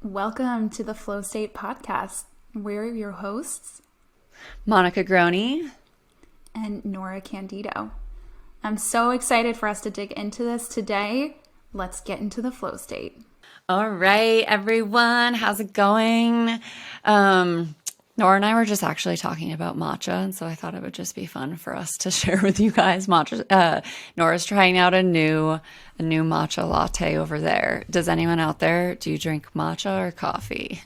Welcome to the Flow State Podcast. We're your hosts, Monica Grohne and Norah Candito. I'm so excited for us to dig into this today. Let's get into the flow state. All right, everyone. How's it going? Nora and I were just actually talking about matcha, and so I thought it would just be fun for us to share with you guys. Nora's trying out a new matcha latte over there. Does anyone out there, do you drink matcha or coffee?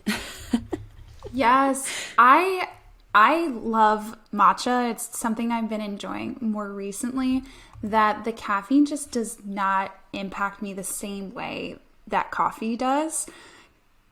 Yes, I love matcha. It's something I've been enjoying more recently, that the caffeine just does not impact me the same way that coffee does.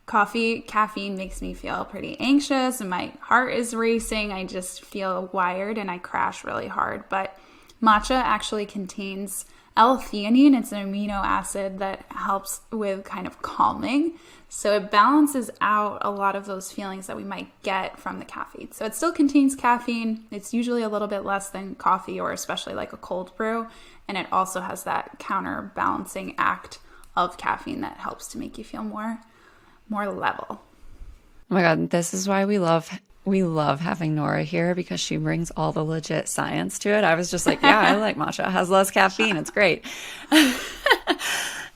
Caffeine makes me feel pretty anxious and my heart is racing. I just feel wired and I crash really hard. But matcha actually contains L-theanine. It's an amino acid that helps with kind of calming. So it balances out a lot of those feelings that we might get from the caffeine. So it still contains caffeine. It's usually a little bit less than coffee or especially like a cold brew. And it also has that counterbalancing act of caffeine that helps to make you feel more level. Oh my God, this is why we love having Norah here, because she brings all the legit science to it. I was just like, yeah, I like matcha. It has less caffeine. It's great.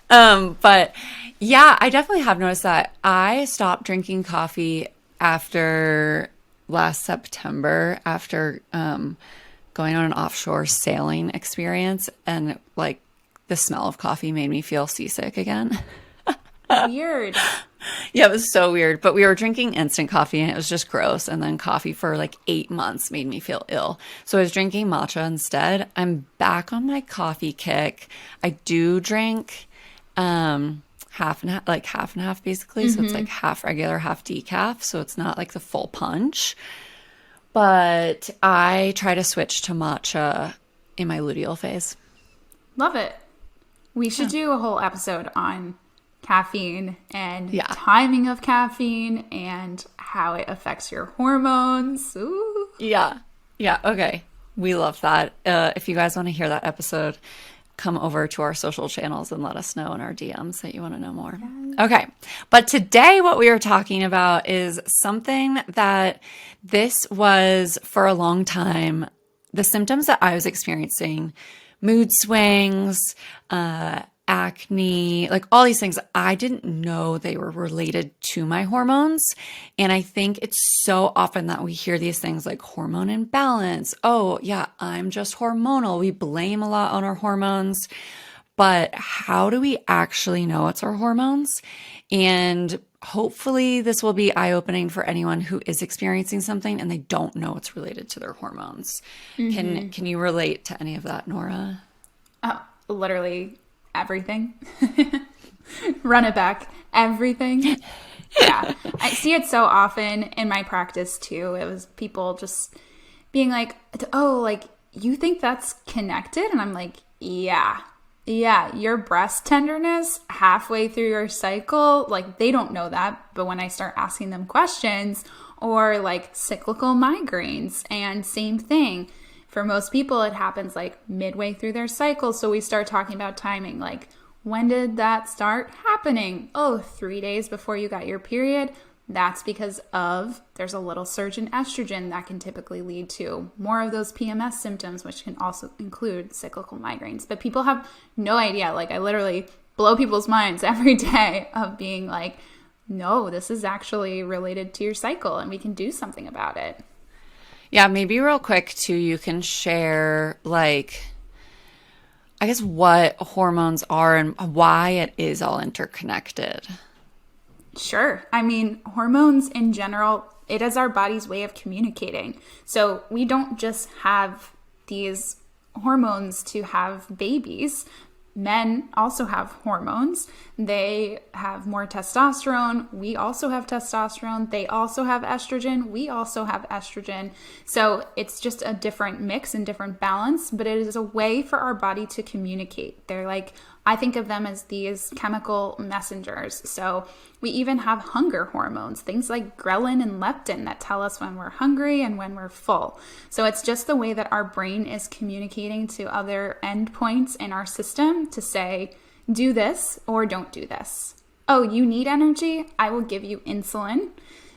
But yeah, I definitely have noticed that. I stopped drinking coffee after last September, after going on an offshore sailing experience, and like the smell of coffee made me feel seasick again. Weird. Yeah, it was so weird. But we were drinking instant coffee and it was just gross. And then coffee for like 8 months made me feel ill. So I was drinking matcha instead. I'm back on my coffee kick. I do drink half and half basically. So it's like half regular, half decaf. So it's not like the full punch. But I try to switch to matcha in my luteal phase. Love it. We should do a whole episode on caffeine and timing of caffeine and how it affects your hormones. Ooh. Yeah. Okay. We love that. If you guys want to hear that episode, come over to our social channels and let us know in our DMs that you want to know more. Yes. Okay. But today what we are talking about is something that this was for a long time, the symptoms that I was experiencing, mood swings, acne, like all these things. I didn't know they were related to my hormones. And I think it's so often that we hear these things like hormone imbalance. Oh yeah, I'm just hormonal. We blame a lot on our hormones, but how do we actually know it's our hormones? And hopefully this will be eye-opening for anyone who is experiencing something and they don't know it's related to their hormones. Mm-hmm. Can you relate to any of that, Norah? Literally everything. Run it back. Everything. Yeah. I see it so often in my practice too. It was people just being like, oh, like, you think that's connected? And I'm like, yeah, your breast tenderness halfway through your cycle, like they don't know that. But when I start asking them questions, or like cyclical migraines, and same thing. For most people, it happens like midway through their cycle. So we start talking about timing. Like, when did that start happening? Oh, 3 days before you got your period. That's because there's a little surge in estrogen that can typically lead to more of those PMS symptoms, which can also include cyclical migraines. But people have no idea. Like, I literally blow people's minds every day of being like, no, this is actually related to your cycle and we can do something about it. Yeah, maybe real quick too, you can share like, I guess, what hormones are and why it is all interconnected. Sure. I mean, hormones in general, it is our body's way of communicating. So we don't just have these hormones to have babies. Men also have hormones. They have more testosterone. We also have testosterone. They also have estrogen. We also have estrogen. So it's just a different mix and different balance, but it is a way for our body to communicate. They're like, I think of them as these chemical messengers. So we even have hunger hormones, things like ghrelin and leptin that tell us when we're hungry and when we're full. So it's just the way that our brain is communicating to other endpoints in our system to say, do this or don't do this. Oh, you need energy? I will give you insulin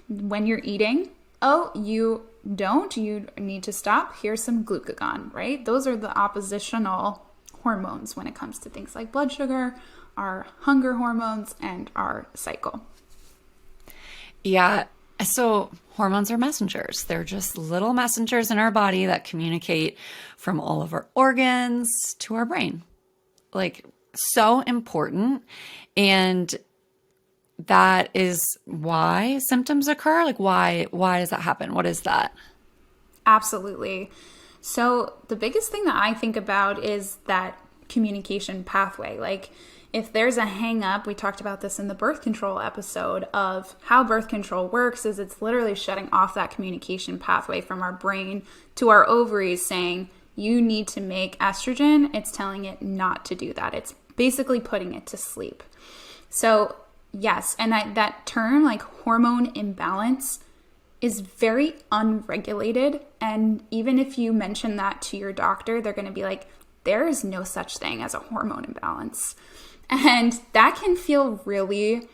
when you're eating. Oh, you don't? You need to stop? Here's some glucagon, right? Those are the oppositional hormones when it comes to things like blood sugar, our hunger hormones, and our cycle. Yeah. So hormones are messengers. They're just little messengers in our body that communicate from all of our organs to our brain. Like, so important. And that is why symptoms occur. Like, why does that happen? What is that? Absolutely. So the biggest thing that I think about is that communication pathway. Like, if there's a hang up, we talked about this in the birth control episode of how birth control works, is it's literally shutting off that communication pathway from our brain to our ovaries saying, you need to make estrogen. It's telling it not to do that. It's basically putting it to sleep. So yes, and that term, like hormone imbalance, is very unregulated. And even if you mention that to your doctor, they're going to be like, there is no such thing as a hormone imbalance. And that can feel really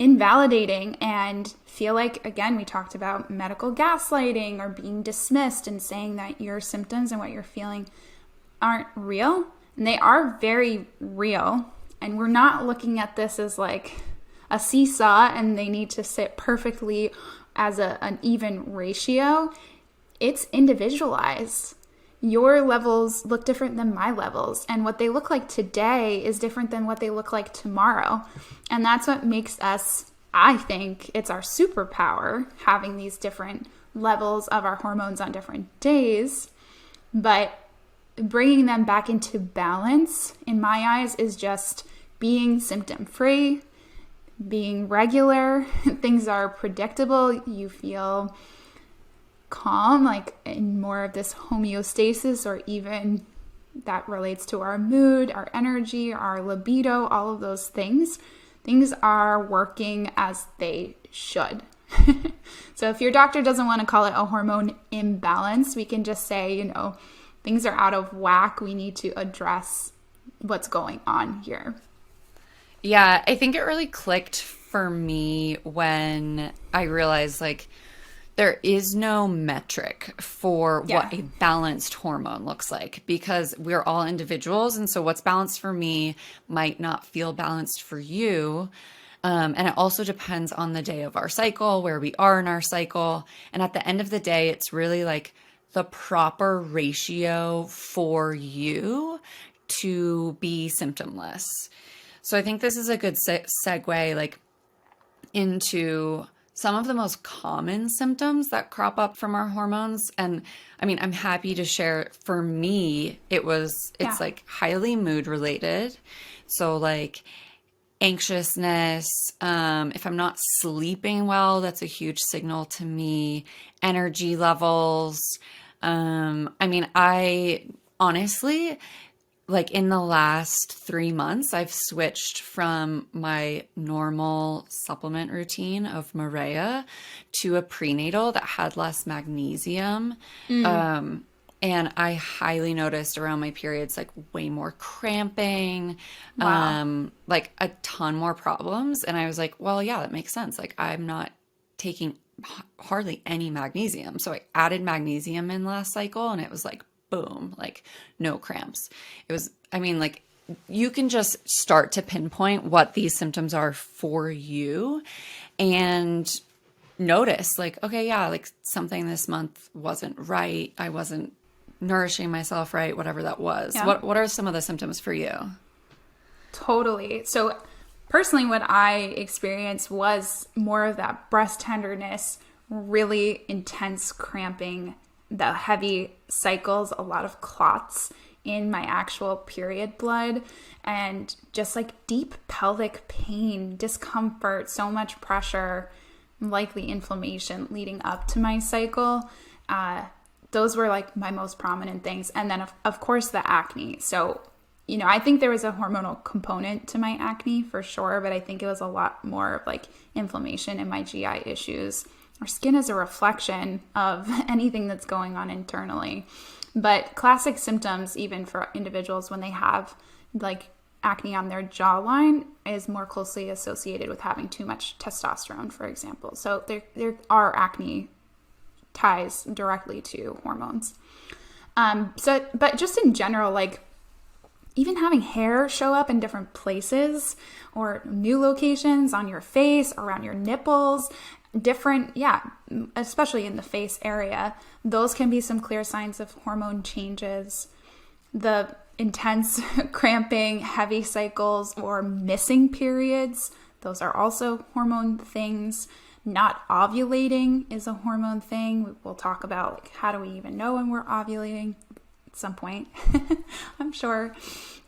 invalidating and feel like, again, we talked about medical gaslighting or being dismissed and saying that your symptoms and what you're feeling aren't real. And they are very real. And we're not looking at this as like a seesaw and they need to sit perfectly as an even ratio. It's individualized. Your levels look different than my levels, and what they look like today is different than what they look like tomorrow. And that's what makes us, I think, it's our superpower, having these different levels of our hormones on different days. But bringing them back into balance, in my eyes, is just being symptom-free, being regular. Things are predictable. You feel calm, like in more of this homeostasis, or even that relates to our mood, our energy, our libido, all of those things. Things are working as they should. So if your doctor doesn't want to call it a hormone imbalance, we can just say, things are out of whack. We need to address what's going on here. Yeah, I think it really clicked for me when I realized, like, there is no metric for what a balanced hormone looks like, because we're all individuals. And so what's balanced for me might not feel balanced for you. And it also depends on the day of our cycle, where we are in our cycle. And at the end of the day, it's really like the proper ratio for you to be symptomless. So I think this is a good segue, like, into some of the most common symptoms that crop up from our hormones. And I mean, I'm happy to share, for me, it's like highly mood related. So like anxiousness, if I'm not sleeping well, that's a huge signal to me. Energy levels. I honestly, like in the last 3 months, I've switched from my normal supplement routine of Marea to a prenatal that had less magnesium. And I highly noticed around my periods, like way more cramping, like a ton more problems. And I was like, well, yeah, that makes sense. Like, I'm not taking hardly any magnesium. So I added magnesium in last cycle, and it was like, boom, like no cramps. It was, like, you can just start to pinpoint what these symptoms are for you and notice, like, okay, yeah, like something this month wasn't right. I wasn't nourishing myself right, whatever that was. Yeah. What are some of the symptoms for you? Totally. So personally, what I experienced was more of that breast tenderness, really intense cramping, the heavy cycles, a lot of clots in my actual period blood, and just like deep pelvic pain, discomfort, so much pressure, likely inflammation leading up to my cycle. Those were like my most prominent things. And then of course the acne. So, I think there was a hormonal component to my acne for sure, but I think it was a lot more of like inflammation and my GI issues. Our skin is a reflection of anything that's going on internally. But classic symptoms, even for individuals when they have like acne on their jawline is more closely associated with having too much testosterone, for example. So there are acne ties directly to hormones. But just in general, like even having hair show up in different places or new locations on your face, around your nipples, especially in the face area, those can be some clear signs of hormone changes. The intense cramping, heavy cycles, or missing periods, those are also hormone things. Not ovulating is a hormone thing. We'll talk about like, how do we even know when we're ovulating at some point, I'm sure.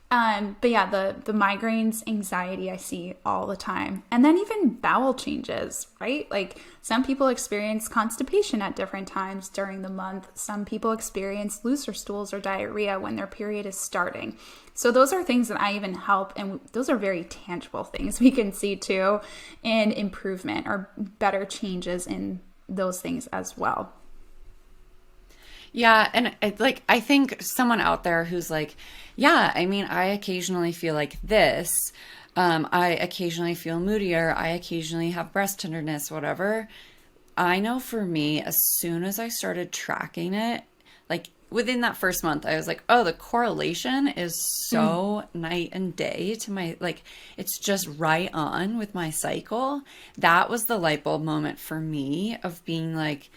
But yeah, the migraines, anxiety I see all the time. And then even bowel changes, right? Like some people experience constipation at different times during the month. Some people experience looser stools or diarrhea when their period is starting. So those are things that I even help. And those are very tangible things we can see too in improvement or better changes in those things as well. Yeah, and I think someone out there who's like, yeah, I mean, I occasionally feel like this. I occasionally feel moodier. I occasionally have breast tenderness, whatever. I know for me, as soon as I started tracking it, like within that first month, I was like, oh, the correlation is so night and day to my, like, it's just right on with my cycle. That was the light bulb moment for me of being like,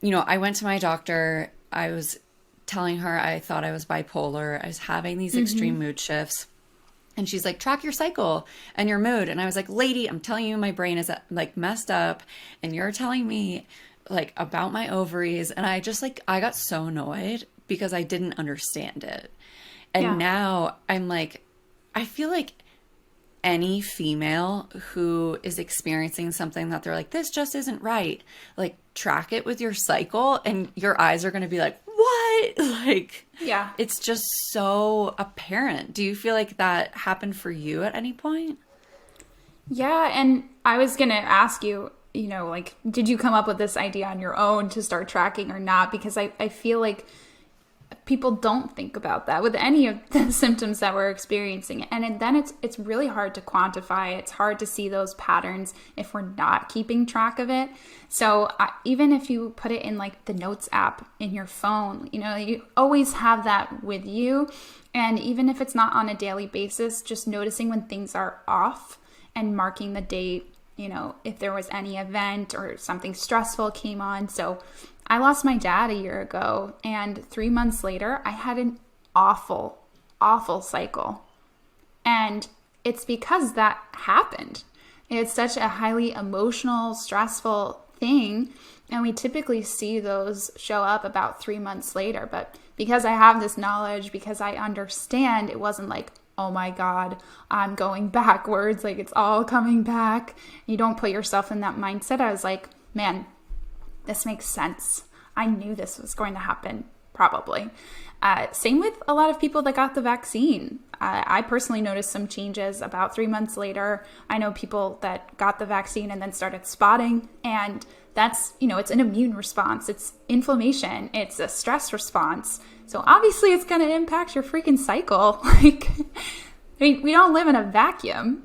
I went to my doctor. I was telling her I thought I was bipolar. I was having these extreme mood shifts. And she's like, track your cycle and your mood. And I was like, lady, I'm telling you, my brain is like messed up. And you're telling me like about my ovaries. And I just I got so annoyed because I didn't understand it. And now I'm like, I feel like any female who is experiencing something that they're like, this just isn't right, like track it with your cycle and your eyes are going to be like, what? Like, yeah, it's just so apparent. Do you feel like that happened for you at any point? Yeah. And I was going to ask you, like, did you come up with this idea on your own to start tracking or not? Because I feel like people don't think about that with any of the symptoms that we're experiencing. And then it's really hard to quantify. It's hard to see those patterns if we're not keeping track of it. So even if you put it in like the notes app in your phone, you always have that with you. And even if it's not on a daily basis, just noticing when things are off and marking the date, if there was any event or something stressful came on. So I lost my dad a year ago, and 3 months later, I had an awful, awful cycle. And it's because that happened. It's such a highly emotional, stressful thing, and we typically see those show up about 3 months later. But because I have this knowledge, because I understand, it wasn't like, oh my God, I'm going backwards, like it's all coming back. You don't put yourself in that mindset. I was like, man, this makes sense. I knew this was going to happen, probably. Same with a lot of people that got the vaccine. I personally noticed some changes about 3 months later. I know people that got the vaccine and then started spotting, and that's, it's an immune response. It's inflammation. It's a stress response. So obviously it's going to impact your freaking cycle. Like, we don't live in a vacuum.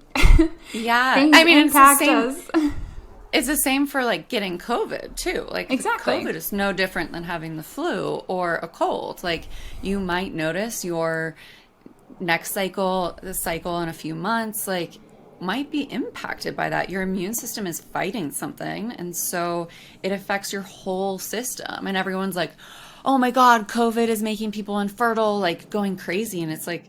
Yeah. Things impact us. It's the same for like getting COVID too. Like exactly. COVID is no different than having the flu or a cold. Like you might notice your next cycle, the cycle in a few months, like might be impacted by that. Your immune system is fighting something. And so it affects your whole system. And everyone's like, oh my God, COVID is making people infertile, like going crazy. And it's like,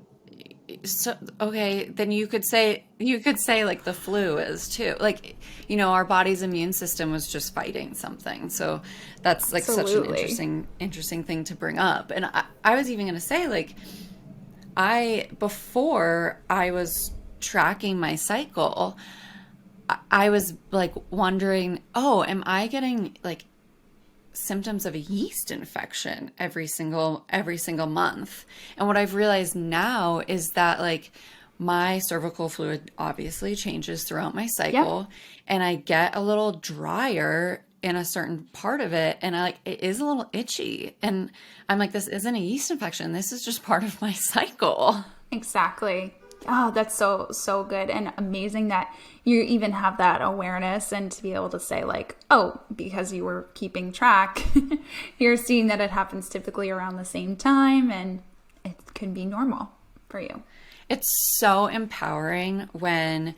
so, okay, then you could say like the flu is too. Like, our body's immune system was just fighting something. So that's like Absolutely. Such an interesting thing to bring up. And I was even going to say, like, before I was tracking my cycle, I was like wondering, oh, am I getting like symptoms of a yeast infection every single month? And what I've realized now is that like my cervical fluid obviously changes throughout my cycle. Yep. And I get a little drier in a certain part of it, and it is a little itchy, and I'm like, this isn't a yeast infection, this is just part of my cycle. Exactly. Oh, that's so good and amazing that you even have that awareness and to be able to say like, oh, because you were keeping track, you're seeing that it happens typically around the same time and it can be normal for you. It's so empowering when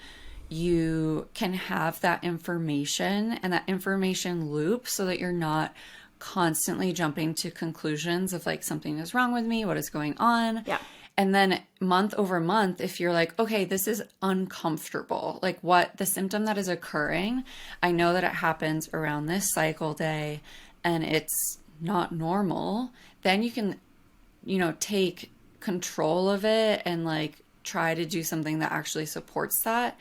you can have that information and that information loop so that you're not constantly jumping to conclusions of like something is wrong with me, what is going on. Yeah. And then month over month, if you're like, okay, this is uncomfortable, like what the symptom that is occurring, I know that it happens around this cycle day and it's not normal, then you can, take control of it and like try to do something that actually supports that.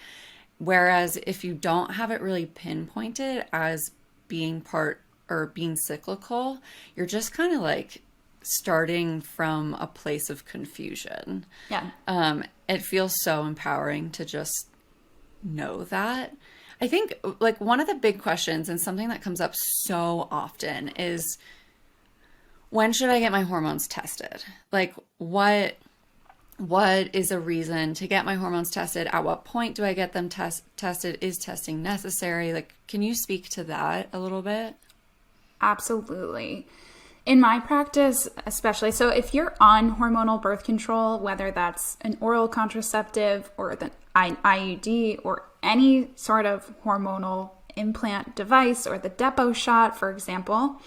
Whereas if you don't have it really pinpointed as being part or being cyclical, you're just kind of like starting from a place of confusion. Yeah. It feels so empowering to just know that. I think like one of the big questions and something that comes up so often is, when should I get my hormones tested? Like what is a reason to get my hormones tested? At what point do I get them tested? Is testing necessary? Like, can you speak to that a little bit? Absolutely. In my practice, especially, so if you're on hormonal birth control, whether that's an oral contraceptive or the IUD or any sort of hormonal implant device or the depot shot, for example,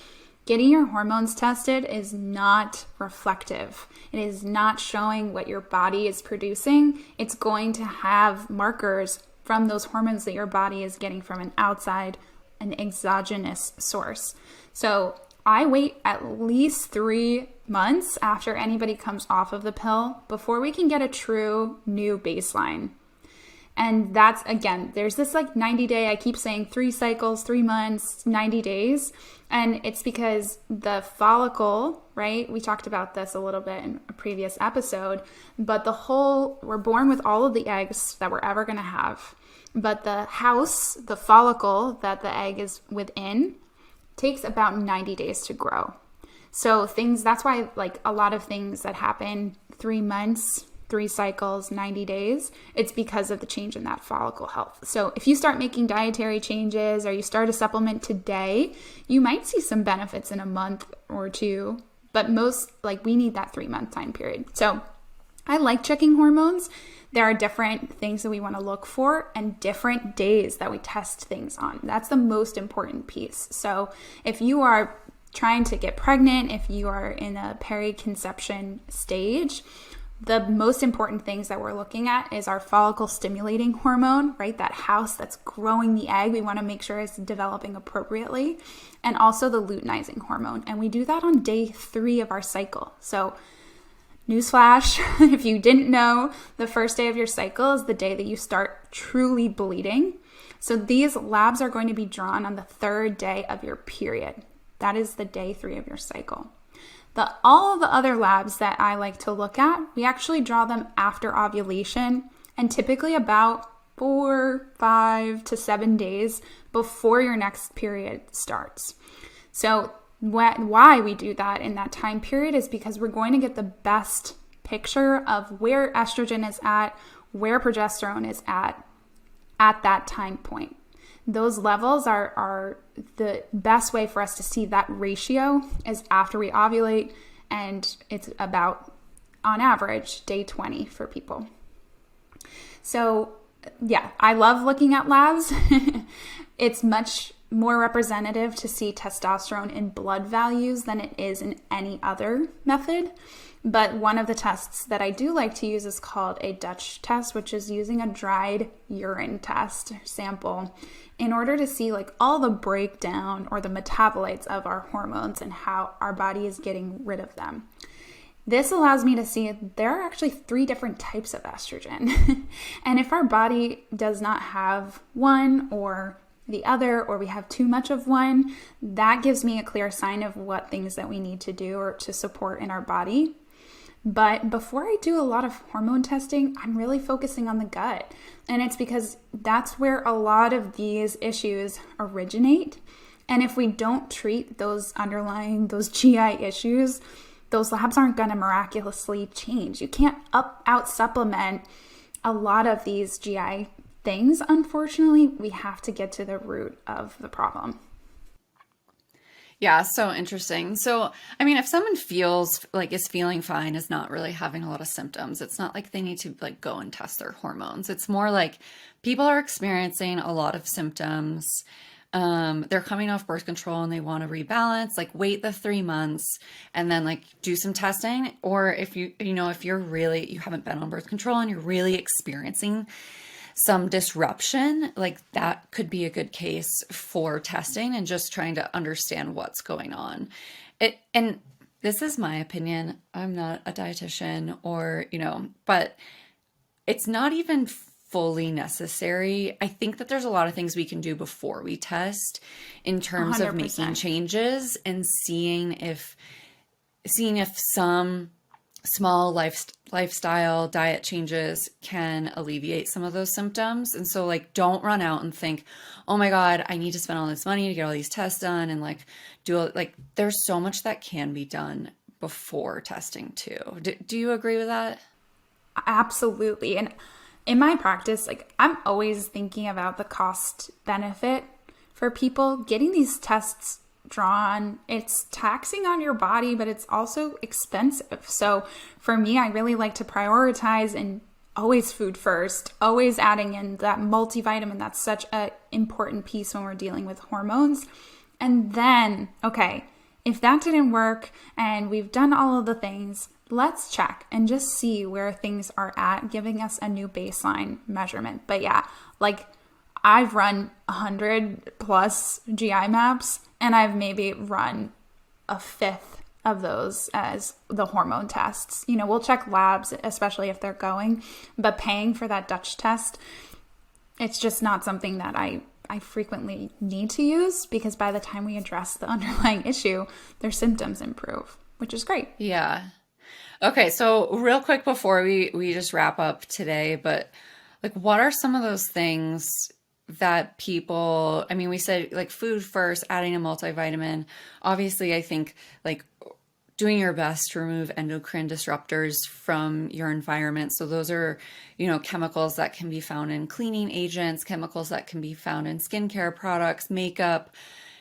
getting your hormones tested is not reflective. It is not showing what your body is producing. It's going to have markers from those hormones that your body is getting from an exogenous source. So I wait at least 3 months after anybody comes off of the pill before we can get a true new baseline. And that's, again, there's this like 90-day, I keep saying 3 cycles, 3 months, 90 days. And it's because the follicle, right? We talked about this a little bit in a previous episode, but we're born with all of the eggs that we're ever going to have. But the house, the follicle that the egg is within, takes about 90 days to grow. So that's why like a lot of things that happen 3 months, 3 cycles, 90 days, it's because of the change in that follicle health. So if you start making dietary changes or you start a supplement today, you might see some benefits in a month or 2, but we need that 3-month time period. So I like checking hormones. There are different things that we want to look for and different days that we test things on. That's the most important piece. So if you are trying to get pregnant, if you are in a periconception stage, the most important things that we're looking at is our follicle stimulating hormone, right? That house that's growing the egg. We want to make sure it's developing appropriately. And also the luteinizing hormone. And we do that on day 3 of our cycle. So newsflash, if you didn't know, the first day of your cycle is the day that you start truly bleeding. So these labs are going to be drawn on the 3rd day of your period. That is the day 3 of your cycle. All of the other labs that I like to look at, we actually draw them after ovulation and typically about 4, 5 to 7 days before your next period starts. So why we do that in that time period is because we're going to get the best picture of where estrogen is at, where progesterone is at that time point. Those levels are the best way for us to see that ratio is after we ovulate, and it's about, on average, day 20 for people. So yeah, I love looking at labs. It's much more representative to see testosterone in blood values than it is in any other method. But one of the tests that I do like to use is called a Dutch test, which is using a dried urine test sample in order to see like all the breakdown or the metabolites of our hormones and how our body is getting rid of them. This allows me to see there are actually 3 different types of estrogen. And if our body does not have one or the other, or we have too much of one, that gives me a clear sign of what things that we need to do or to support in our body. But before I do a lot of hormone testing, I'm really focusing on the gut. And it's because that's where a lot of these issues originate. And if we don't treat those GI issues, those labs aren't going to miraculously change. You can't out supplement a lot of these GI things, unfortunately, we have to get to the root of the problem. Yeah, so interesting. So, I mean, if someone feels like is feeling fine, is not really having a lot of symptoms, it's not like they need to like go and test their hormones. It's more like people are experiencing a lot of symptoms. They're coming off birth control and they want to rebalance, like wait the 3 months and then like do some testing. Or if if you're really, you haven't been on birth control and you're really experiencing some disruption, like that could be a good case for testing and just trying to understand what's going on. And this is my opinion. I'm not a dietitian or, but it's not even fully necessary. I think that there's a lot of things we can do before we test in terms of 100%. making changes and seeing if some small lifestyle diet changes can alleviate some of those symptoms. And so like, don't run out and think, oh my God, I need to spend all this money to get all these tests done. And like, there's so much that can be done before testing too. Do you agree with that? Absolutely. And in my practice, like I'm always thinking about the cost benefit for people getting these tests drawn. It's taxing on your body, but it's also expensive. So for me, I really like to prioritize and always food first, always adding in that multivitamin. That's such an important piece when we're dealing with hormones. And then, okay, if that didn't work and we've done all of the things, let's check and just see where things are at, giving us a new baseline measurement. But yeah, like I've run 100 plus GI maps and I've maybe run a fifth of those as the hormone tests. We'll check labs, especially if they're going, but paying for that Dutch test, it's just not something that I frequently need to use, because by the time we address the underlying issue, their symptoms improve, which is great. Yeah. Okay, so real quick before we just wrap up today, but like what are some of those things that people, I mean, we said like food first, adding a multivitamin. Obviously, I think like doing your best to remove endocrine disruptors from your environment. So those are, chemicals that can be found in cleaning agents, chemicals that can be found in skincare products, makeup,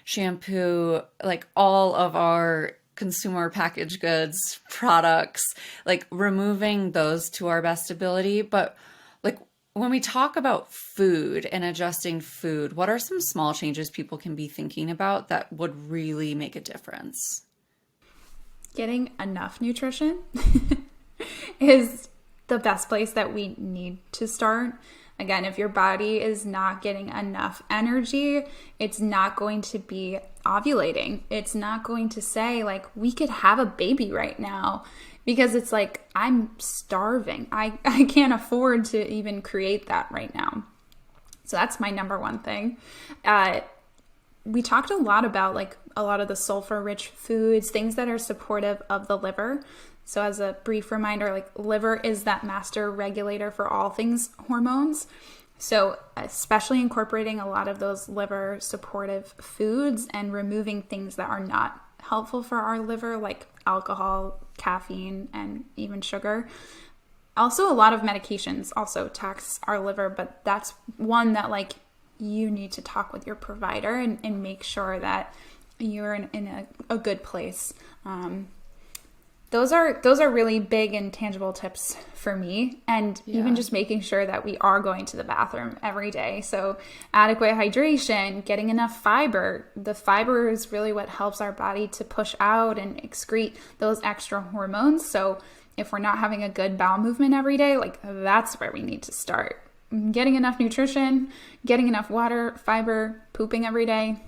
shampoo, like all of our consumer packaged goods products, like removing those to our best ability. But like when we talk about food and adjusting food, what are some small changes people can be thinking about that would really make a difference? Getting enough nutrition is the best place that we need to start. Again, if your body is not getting enough energy, it's not going to be ovulating. It's not going to say like, we could have a baby right now, because it's like, I'm starving. I can't afford to even create that right now. So that's my number one thing. We talked a lot about like a lot of the sulfur-rich foods, things that are supportive of the liver. So as a brief reminder, like liver is that master regulator for all things hormones. So especially incorporating a lot of those liver supportive foods and removing things that are not helpful for our liver, like alcohol, caffeine, and even sugar. Also, a lot of medications also tax our liver, but that's one that like you need to talk with your provider and make sure that you're in a good place. Those are really big and tangible tips for me. And even just making sure that we are going to the bathroom every day. So adequate hydration, getting enough fiber. The fiber is really what helps our body to push out and excrete those extra hormones. So if we're not having a good bowel movement every day, like that's where we need to start. Getting enough nutrition, getting enough water, fiber, pooping every day.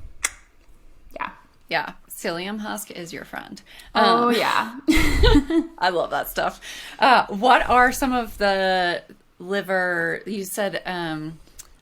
Yeah. Psyllium husk is your friend. Oh, yeah. I love that stuff. What are some of the liver, you said,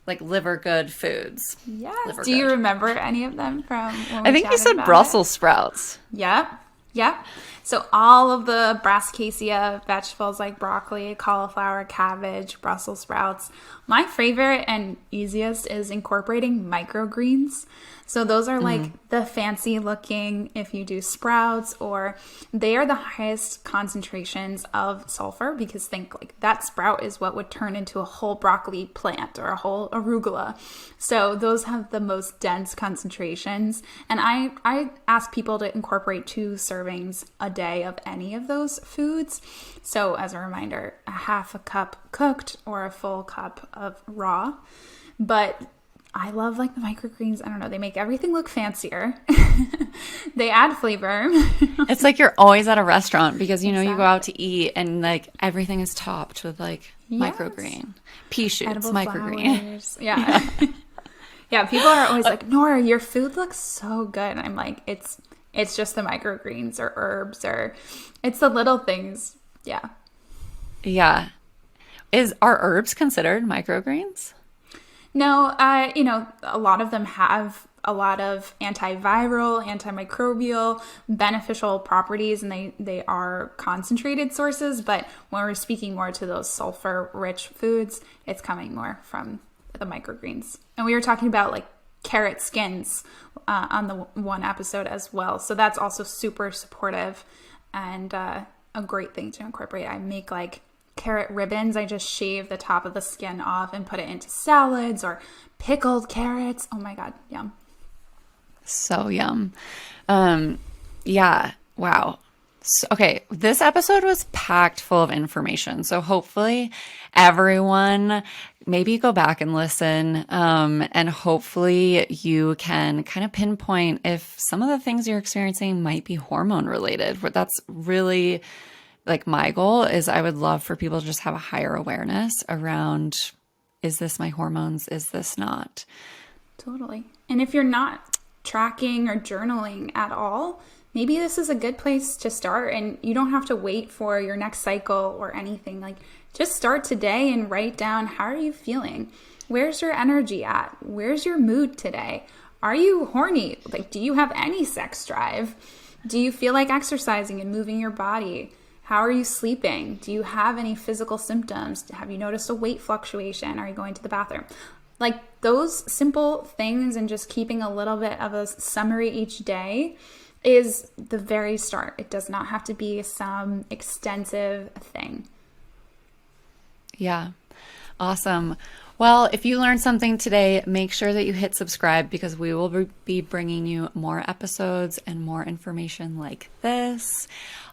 like liver good foods? Yes. Do you remember any of them from when we I think you chatted said about Brussels sprouts. Yep. Yep. So all of the brassicaceae vegetables like broccoli, cauliflower, cabbage, Brussels sprouts. My favorite and easiest is incorporating microgreens. So those are like the fancy looking, if you do sprouts, or they are the highest concentrations of sulfur, because think like that sprout is what would turn into a whole broccoli plant or a whole arugula. So those have the most dense concentrations. And I ask people to incorporate 2 servings a day of any of those foods. So as a reminder, a half a cup cooked or a full cup of raw. But I love like the microgreens. I don't know. They make everything look fancier. They add flavor. It's like you're always at a restaurant because, you know, Exactly. you go out to eat and like everything is topped with like Yes. microgreen, pea shoots, Edible microgreen. flowers. Yeah. Yeah. People are always like, Norah, your food looks so good. And I'm like, it's just the microgreens or herbs, or it's the little things. Yeah. Yeah. Are herbs considered microgreens? No, you know, a lot of them have a lot of antiviral, antimicrobial, beneficial properties, and they are concentrated sources. But when we're speaking more to those sulfur-rich foods, it's coming more from the microgreens. And we were talking about like carrot skins on the one episode as well. So that's also super supportive and a great thing to incorporate. I make like carrot ribbons. I just shave the top of the skin off and put it into salads or pickled carrots. Oh my God, yum. So yum. Yeah. Wow. So, okay. This episode was packed full of information. So hopefully everyone maybe go back and listen. And hopefully you can kind of pinpoint if some of the things you're experiencing might be hormone related. But that's really like my goal is I would love for people to just have a higher awareness around, is this my hormones? Is this not? Totally. And if you're not tracking or journaling at all, maybe this is a good place to start, and you don't have to wait for your next cycle or anything. Like just start today and write down, how are you feeling? Where's your energy at? Where's your mood today? Are you horny? Like, do you have any sex drive? Do you feel like exercising and moving your body? How are you sleeping? Do you have any physical symptoms? Have you noticed a weight fluctuation? Are you going to the bathroom? Like those simple things, and just keeping a little bit of a summary each day is the very start. It does not have to be some extensive thing. Yeah. Awesome. Well, if you learned something today, make sure that you hit subscribe because we will be bringing you more episodes and more information like this.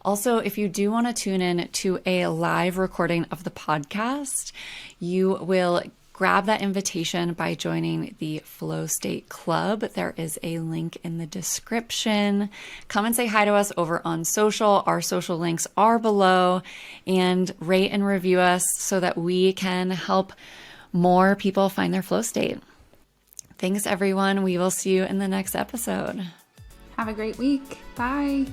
Also, if you do want to tune in to a live recording of the podcast, you will grab that invitation by joining the Flow State Club. There is a link in the description. Come and say hi to us over on social. Our social links are below, and rate and review us so that we can help more people find their flow state. Thanks, everyone. We will see you in the next episode. Have a great week. Bye.